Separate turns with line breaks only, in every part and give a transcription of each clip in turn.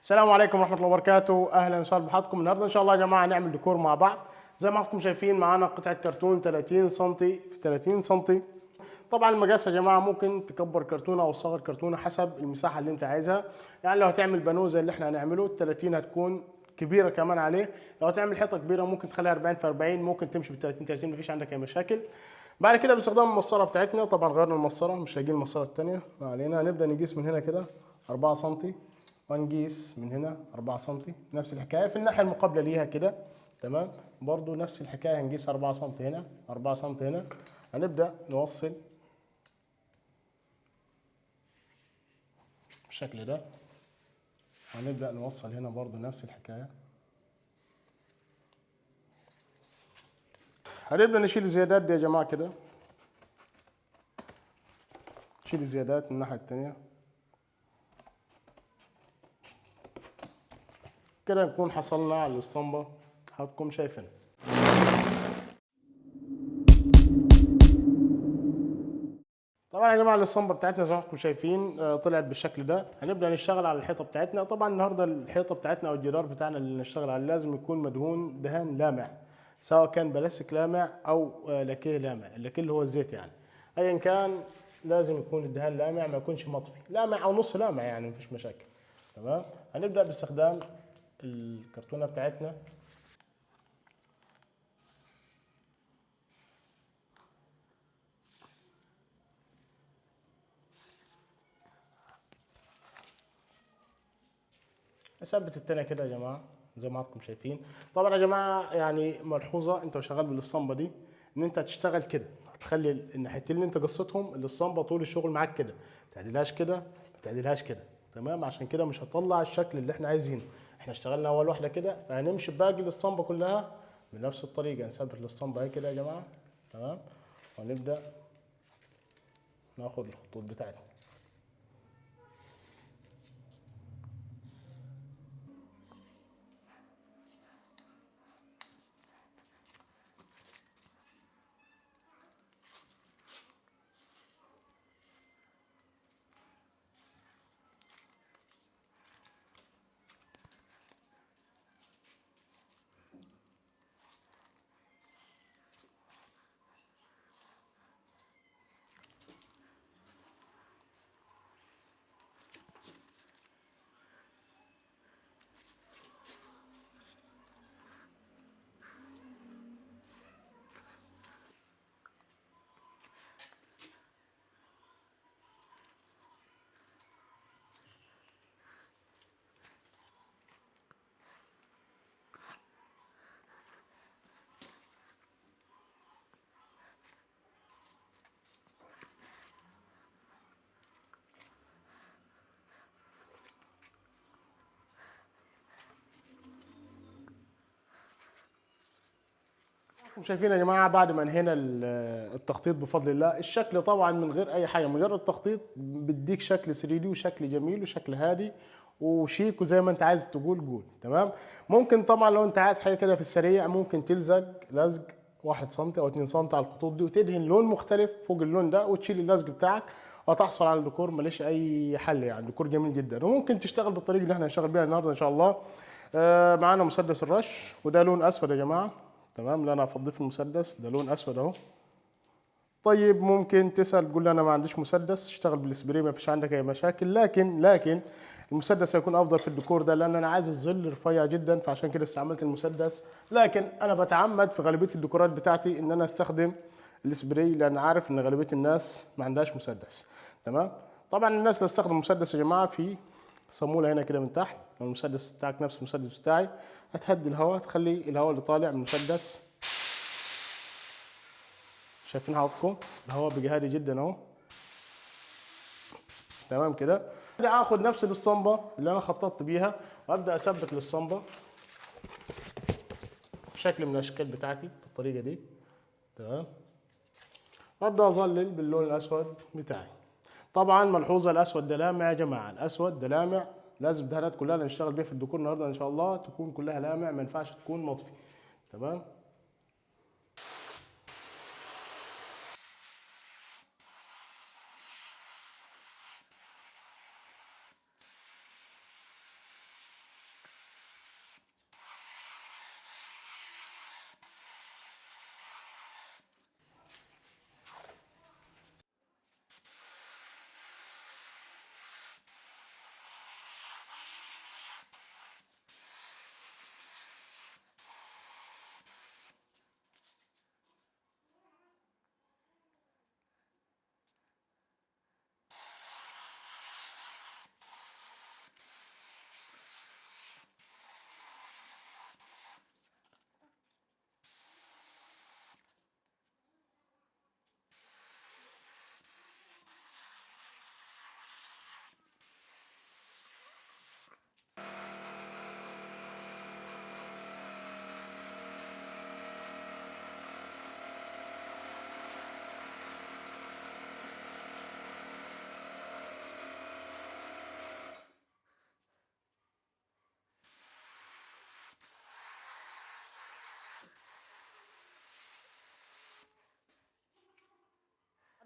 السلام عليكم ورحمة الله وبركاته، أهلا وسهلا بحضراتكم. النهارده إن شاء الله يا جماعة هنعمل ديكور مع بعض. زي ما حضراتكم شايفين معانا قطعة كرتون 30 سم في 30 سم. طبعا المقاس يا جماعة ممكن تكبر كرتونة أو تصغر كرتونة حسب المساحة اللي أنت عايزها. يعني لو هتعمل بانو زي اللي احنا هنعمله ال 30 هتكون كبيرة كمان عليه. لو هتعمل حيطة كبيرة ممكن تخليها 40 في 40، ممكن تمشي بال 30 30 مفيش عندك أي مشاكل. بعد كده باستخدام المسطرة بتاعتنا، طبعا غيرنا المسطرة مش لاقيين المسطرة التانية، ما علينا. هنبدأ نقيس من هنا كده 4 سم، ونقيس من هنا 4 سم. نفس الحكايه في الناحيه المقابله ليها كده، تمام. برضو نفس الحكايه هنقيس 4 سم هنا 4 سم هنا. هنبدا نوصل بالشكل ده، هنبدا نوصل هنا برضو نفس الحكايه. هنبدا نشيل الزيادات دي يا جماعه كده، نشيل الزيادات من الناحيه التانيه كده، نكون حصلنا على الاسطمبه حضراتكم شايفينها. طبعا يا جماعه الاسطمبه بتاعتنا زي ما انتم شايفين طلعت بالشكل ده. هنبدا نشتغل على الحيطه بتاعتنا. طبعا النهارده الحيطه بتاعتنا او الجدار بتاعنا اللي نشتغل عليه لازم يكون مدهون دهان لامع، سواء كان بلاستيك لامع او لاكيه لامع. اللاكيه اللي هو الزيت يعني، ايا كان لازم يكون الدهان لامع، ما يكونش مطفي، لامع او نص لامع يعني مفيش مشاكل. تمام. هنبدا باستخدام الكرتونه بتاعتنا. اثبت التانية كده يا جماعه زي ما حضراتكم شايفين. طبعا يا جماعه يعني ملحوظه انت وشغال بالاسطمبه دي، ان انت هتشتغل كده، هتخلي الناحيتين اللي انت قصيتهم الاسطمبه طول الشغل معاك كده، ما تعدلهاش كده ما تعدلهاش كده. تمام، عشان كده مش هتطلع الشكل اللي احنا عايزينه. احنا اشتغلنا اول واحده كده، فهنمشي باقي الاسطمبه كلها بنفس الطريقه. نثبت الاسطمبه اهي كده يا جماعه، تمام. ونبدا ناخد الخطوط بتاعتنا. وشايفين يا جماعه بعد ما انهينا التخطيط بفضل الله، الشكل طبعا من غير اي حاجه، مجرد تخطيط بيديك شكل 3 دي وشكل جميل وشكل هادي وشيك، وزي ما انت عايز تقول قول. تمام. ممكن طبعا لو انت عايز حاجه كده في السريع ممكن تلزق لزق 1 سم او 2 سم على الخطوط دي، وتدهن لون مختلف فوق اللون ده وتشيل اللزق بتاعك، وتحصل على الديكور ماليش اي حل. يعني ديكور جميل جدا، وممكن تشتغل بالطريقه اللي احنا هنشتغل بيها النهارده ان شاء الله. معانا مسدس الرش، وده لون اسود يا جماعه. تمام، اللي انا هفضيه في المسدس ده لون اسود اهو. طيب ممكن تسال تقول لي انا ما عنديش مسدس، اشتغل بالسبراي ما فيش عندك اي مشاكل. لكن المسدس هيكون افضل في الديكور ده، لان انا عايز الظل رفيع جدا، فعشان كده استعملت المسدس. لكن انا بتعمد في غالبيه الديكورات بتاعتي ان انا استخدم السبراي، لان عارف ان غالبيه الناس ما عندهاش مسدس. تمام. طبعا الناس اللي تستخدم مسدس يا جماعه في صاموله هنا كده من تحت. لو المسدس بتاعك نفس المسدس بتاعي، هتهدي الهواء، تخلي الهواء اللي طالع من المسدس، شايفين حضراتكم الهواء بيجي هادي جدا اهو. تمام كده. ابدا اخد نفس الاسطمبه اللي انا خططت بيها، وابدا اثبت الاسطمبه بشكل من الاشكال بتاعتي بالطريقه دي. تمام. وابدا اظلل باللون الاسود بتاعي. طبعا ملحوظه، الاسود ده لامع يا جماعه، الاسود ده لامع. لازم الدهانات كلها اللي نشتغل بيها في الديكور النهارده ان شاء الله تكون كلها لامع، ما ينفعش تكون مطفي. تمام.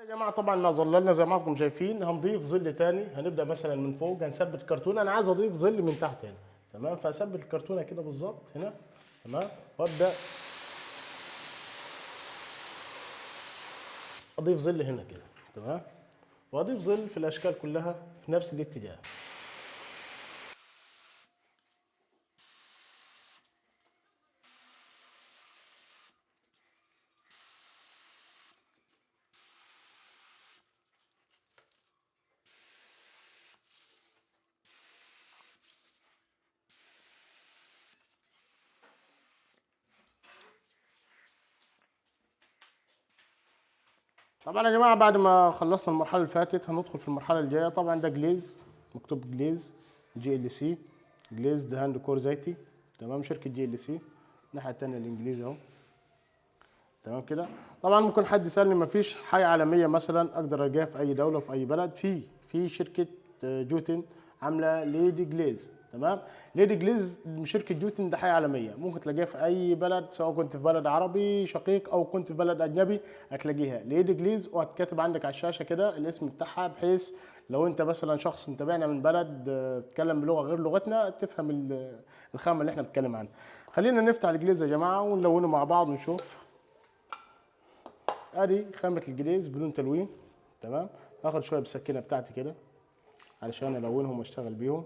يا جماعه طبعا ما ظللنا زي ما انتم شايفين، هنضيف ظل تاني. هنبدا مثلا من فوق، هنثبت كرتونه. انا عايز اضيف ظل من تحت هنا، تمام؟ فاثبت الكرتونه كده بالظبط هنا، تمام، وابدا اضيف ظل هنا كده، تمام، واضيف ظل في الاشكال كلها في نفس الاتجاه. طبعا يا جماعه بعد ما خلصنا المرحله اللي فاتت هندخل في المرحله الجايه. طبعا ده جليز، مكتوب جليز GLC، جليز دهان ديكور زيتي، تمام، شركه GLC. الناحيه الثانيه الانجليزي اهو، تمام كده. طبعا ممكن حد يسالني ما فيش حاجه عالميه مثلا اقدر الاقيها في اي دوله في اي بلد؟ في شركه جوتن عامله ليدي جليز، تمام. ليدي جليز شركه جوتن ده حاجه عالميه، ممكن تلاقيها في اي بلد، سواء كنت في بلد عربي شقيق او كنت في بلد اجنبي هتلاقيها ليدي جليز، وهتكتب عندك على الشاشه كده الاسم بتاعها، بحيث لو انت مثلا شخص متابعنا من بلد بتتكلم بلغه غير لغتنا تفهم الخامه اللي احنا بنتكلم عنها. خلينا نفتح الجليز يا جماعه ونلونه مع بعض ونشوف. ادي خامة الجليز بدون تلوين، تمام. هاخد شوية بالسكينة بتاعتي كده علشان الونهم واشتغل بيهم.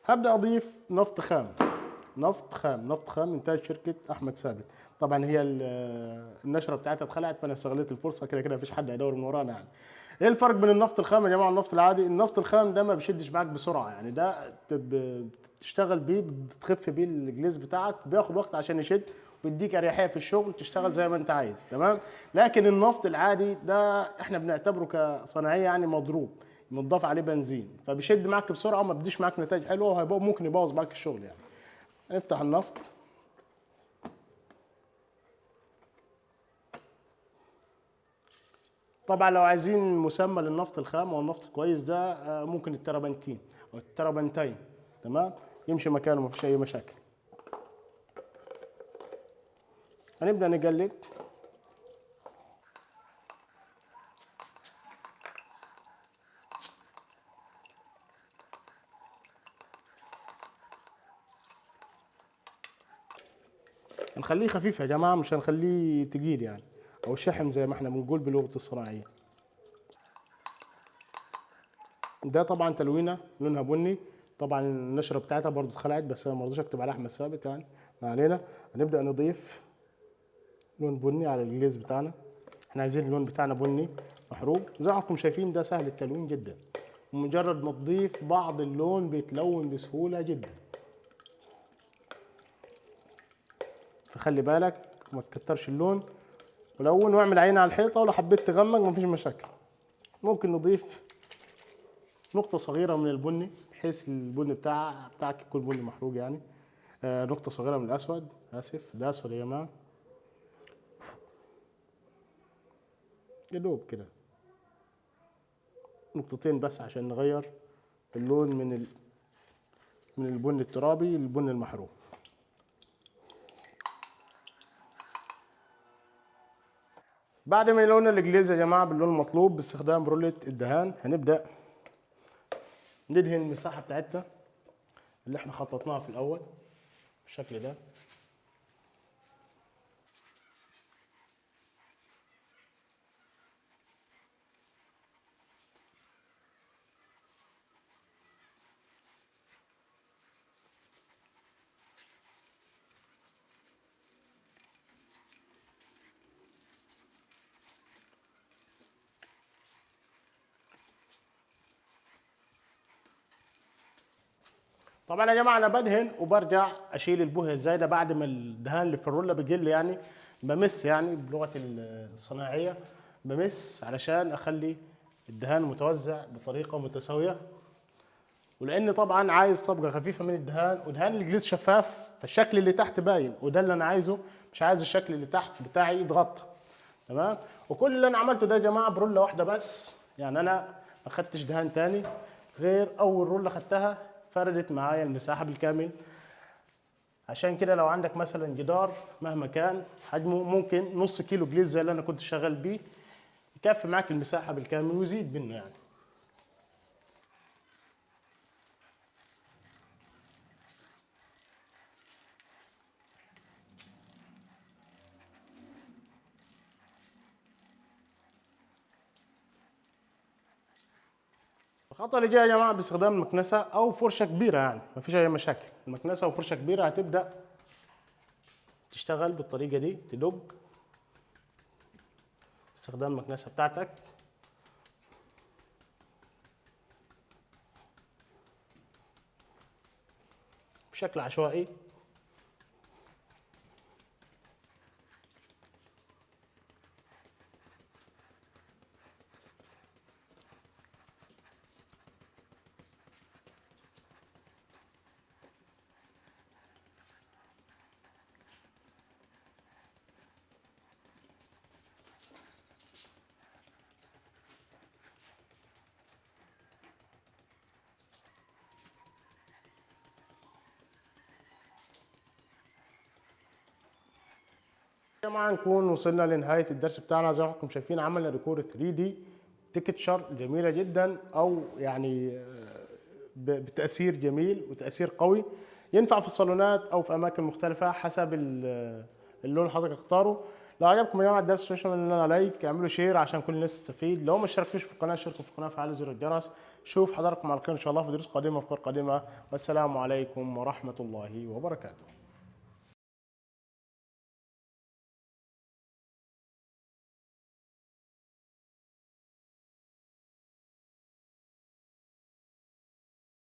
هبدأ اضيف نفط خام. نفط خام انتاج شركة احمد ثابت. طبعا هي النشرة بتاعتها اتخلعت، فانا استغليت الفرصة، كده كده مفيش حد هيدور من ورانا يعني. ايه الفرق بين النفط الخام يا جماعه والنفط العادي؟ النفط الخام ده ما بيشدش معاك بسرعه، يعني ده بتشتغل بيه، بتخف بيه الجليز بتاعك، بياخد وقت عشان يشد، وبيديك اريحيه في الشغل، تشتغل زي ما انت عايز، تمام. لكن النفط العادي ده احنا بنعتبره كصناعيه يعني مضروب، متضاف عليه بنزين، فبيشد معاك بسرعه وما بيديش معاك نتائج حلوه، وممكن يبوظ معاك الشغل يعني. نفتح النفط. طبعا لو عايزين مسمى للنفط الخام او النفط الكويس ده ممكن التربنتين او التربنتين، تمام، يمشي مكانه مفيش اي مشاكل. هنبدا نقلب. هنخليه خفيف يا جماعه، مش هنخليه تقيل يعني، او شحم زي ما احنا بنقول بلغه الصناعيه. ده طبعا تلوينه لونها بني، طبعا النشره بتاعتها برضو اتخلعت، بس انا ما رضيتش اكتب عليها احمد ثابت يعني، ما علينا. هنبدا نضيف لون بني على الجليز بتاعنا. احنا عايزين اللون بتاعنا بني محروق، زي ما انتم شايفين ده سهل التلوين جدا، مجرد ما تضيف بعض اللون بيتلون بسهوله جدا. فخلي بالك ما تكترش اللون، ولون واعمل عين على الحيطه، ولو حبيت تغمق مفيش مشاكل. ممكن نضيف نقطه صغيره من البني، بحيث البني بتاعك يكون بني محروق يعني. نقطه صغيره من الاسود، اسف ده اسود يا جماعه، يا دوب كده نقطتين بس عشان نغير اللون من البني الترابي للبني المحروق. بعد ما يلون الجليز يا جماعه باللون المطلوب باستخدام رولة الدهان، هنبدا ندهن المساحه بتاعتنا اللي احنا خططناها في الاول بالشكل ده. طبعا يا جماعه انا بدهن وبرجع اشيل البويه الزايده بعد ما الدهان اللي في الروله بيقل يعني، بمس يعني بلغه الصناعيه، بمس علشان اخلي الدهان متوزع بطريقه متساويه. ولان طبعا عايز طبقه خفيفه من الدهان، ودهان الجليس شفاف فالشكل اللي تحت باين، وده اللي انا عايزه، مش عايز الشكل اللي تحت بتاعي يتغطى، تمام. وكل اللي انا عملته ده يا جماعه بروله واحده بس، يعني انا ما خدتش دهان تاني غير اول روله خدتها، فردت معايا المساحه بالكامل عشان كده لو عندك مثلا جدار مهما كان حجمه، ممكن نص كيلو جليد زي اللي انا كنت شغال بيه يكفي معاك المساحه بالكامل ويزيد منه يعني. الخطوه اللي جايه يا جماعه باستخدام المكنسه او فرشه كبيره، يعني مفيش اي مشاكل، المكنسه او فرشه كبيره هتبدا تشتغل بالطريقه دي، تدق باستخدام المكنسه بتاعتك بشكل عشوائي. يا جماعه نكون وصلنا لنهايه الدرس بتاعنا. زي ما انتم شايفين عملنا ديكور 3 دي تكتشر جميله جدا، او يعني بتاثير جميل وتاثير قوي، ينفع في الصالونات او في اماكن مختلفه حسب اللون اللي حضرتك اختاره. لو عجبكم يا جماعه الدرس تنسوا لنا لايك، اعملوا شير عشان كل الناس تستفيد. لو ما اشتركتوش في القناه اشتركوا في القناه وفعلوا زر الجرس. شوف حضراتكم على خير ان شاء الله في دروس قادمه وافكار قادمه، والسلام عليكم ورحمه الله وبركاته.